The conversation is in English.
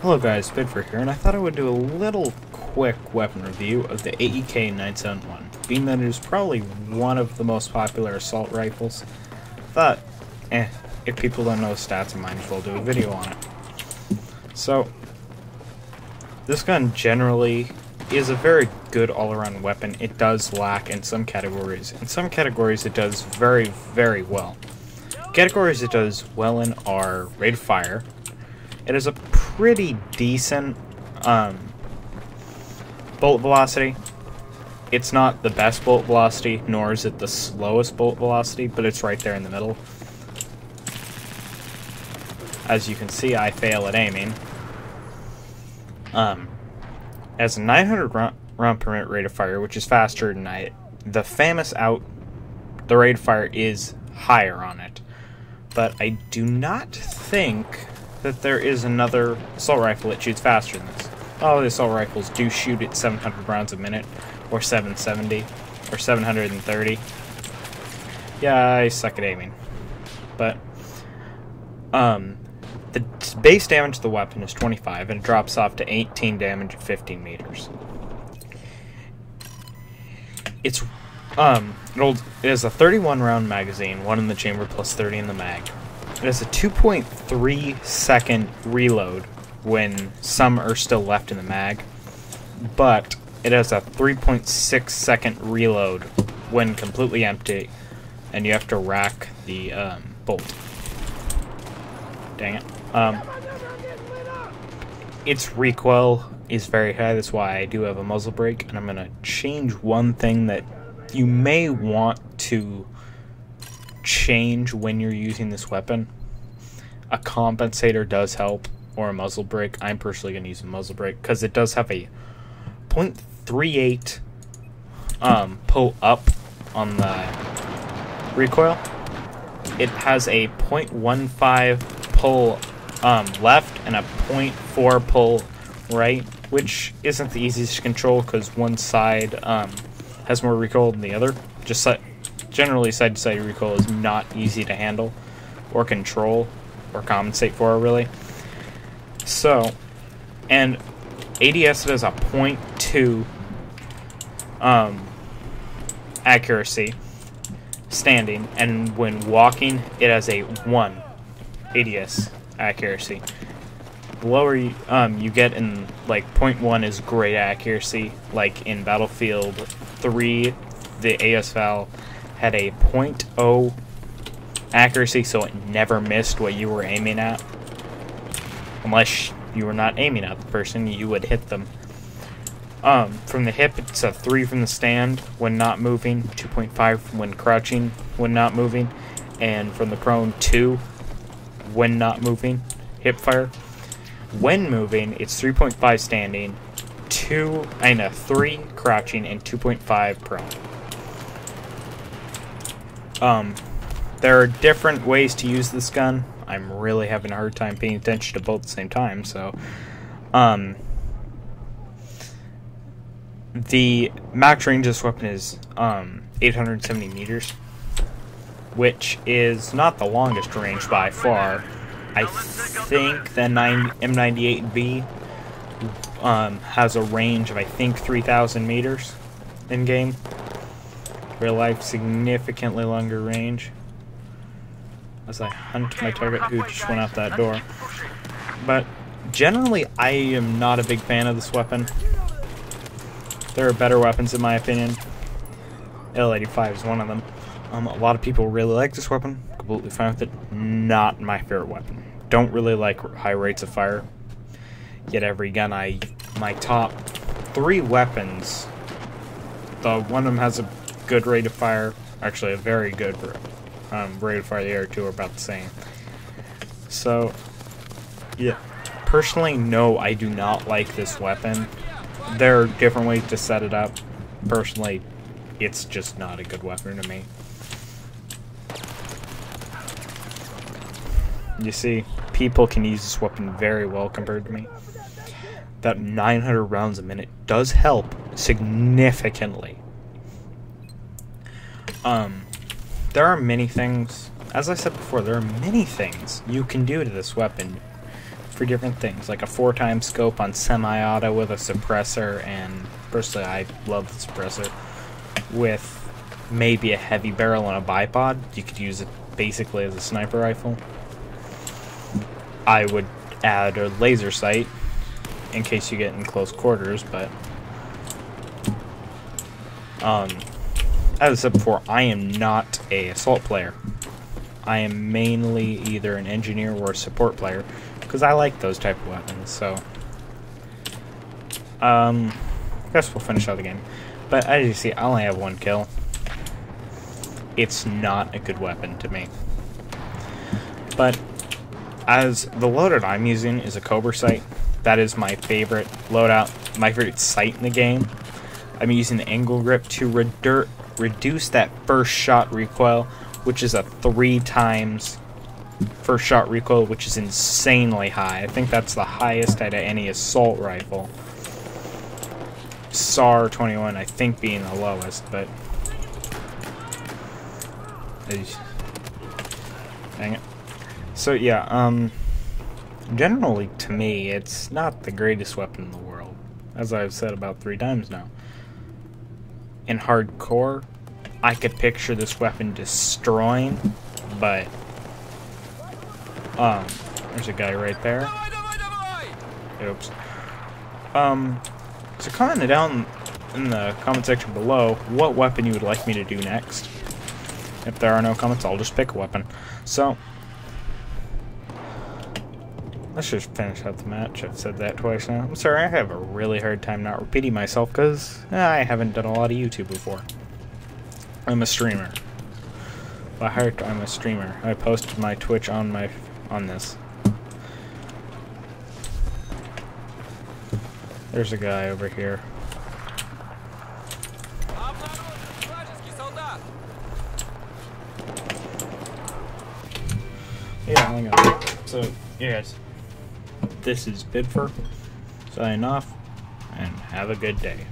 Hello guys, Bidford here, and I thought I would do a little quick weapon review of the AEK-971, being that it is probably one of the most popular assault rifles. Thought, if people don't know the stats, I might as well do a video on it. So, this gun generally is a very good all-around weapon. It does lack in some categories. In some categories it does very, very well. Categories it does well in are rate of fire. It has a pretty decent bullet velocity. It's not the best bullet velocity, nor is it the slowest bullet velocity, but it's right there in the middle. As you can see, I fail at aiming. As a 900 round per minute rate of fire, which is faster than the famous the rate of fire is higher on it. But I do not think that there is another assault rifle that shoots faster than this. Oh, the assault rifles do shoot at 700 rounds a minute, or 770, or 730. Yeah, I suck at aiming. But, the base damage of the weapon is 25, and it drops off to 18 damage at 15 meters. It has a 31 round magazine, 1 in the chamber plus 30 in the mag. It has a 2.3 second reload when some are still left in the mag, but it has a 3.6 second reload when completely empty, and you have to rack the bolt. Dang it. Its recoil is very high, that's why I do have a muzzle brake, and I'm going to change one thing that you may want to change when you're using this weapon. A compensator does help, or a muzzle brake. I'm personally going to use a muzzle brake because it does have a 0.38 pull up on the recoil. It has a 0.15 pull left and a 0.4 pull right, which isn't the easiest to control because one side has more recoil than the other. Generally, side-to-side recoil is not easy to handle or control or compensate for, really. So, and ADS does a 0.2 accuracy standing, and when walking, it has a 1 ADS accuracy. The lower you get in, like, 0.1 is great accuracy. Like in Battlefield 3, the ASVAL had a 0.0 accuracy, so it never missed what you were aiming at. Unless you were not aiming at the person, you would hit them. From the hip, it's a 3 from the stand when not moving, 2.5 when crouching when not moving, and from the prone, 2 when not moving, hip fire. When moving, it's 3.5 standing, 3 crouching, and 2.5 prone. There are different ways to use this gun. I'm really having a hard time paying attention to both at the same time, so the max range of this weapon is 870 meters, which is not the longest range by far. I think the M98B has a range of, I think, 3,000 meters in-game. Real life, significantly longer range. As I hunt my target who just went out that door. But generally, I am not a big fan of this weapon. There are better weapons in my opinion. L85 is one of them. A lot of people really like this weapon. Completely fine with it. Not my favorite weapon. Don't really like high rates of fire. Yet every gun my top 3 weapons, one of them has a good rate of fire. Actually, a very good rate of fire. The other 2 are about the same. So, yeah. Personally, no, I do not like this weapon. There are different ways to set it up. Personally, it's just not a good weapon to me. You see, people can use this weapon very well compared to me. That 900 rounds a minute does help significantly. There are many things, as I said before, there are many things you can do to this weapon for different things, like a 4x scope on semi-auto with a suppressor, and personally I love the suppressor, with maybe a heavy barrel and a bipod. You could use it basically as a sniper rifle. I would add a laser sight in case you get in close quarters, but as I said before, I am not a assault player. I am mainly either an engineer or a support player, because I like those type of weapons. So I guess we'll finish out the game. But as you see, I only have 1 kill. It's not a good weapon to me. But as the loadout I'm using is a Cobra sight, that is my favorite loadout, my favorite sight in the game. I'm using the angle grip to reduce that first shot recoil, which is a 3x first shot recoil, which is insanely high. I think that's the highest out of any assault rifle. SAR 21, I think, being the lowest, but dang it. So yeah, generally to me, it's not the greatest weapon in the world, as I've said about 3 times now. In hardcore, I could picture this weapon destroying, but there's a guy right there. Oops. So comment down in the comment section below what weapon you would like me to do next. If there are no comments, I'll just pick a weapon. So let's just finish out the match. I've said that twice now. I'm sorry, I have a really hard time not repeating myself because I haven't done a lot of YouTube before. I'm a streamer. By heart, I'm a streamer. I posted my Twitch on this. There's a guy over here. Yeah, hang on. So, yes. This is Bidfer, signing off, and have a good day.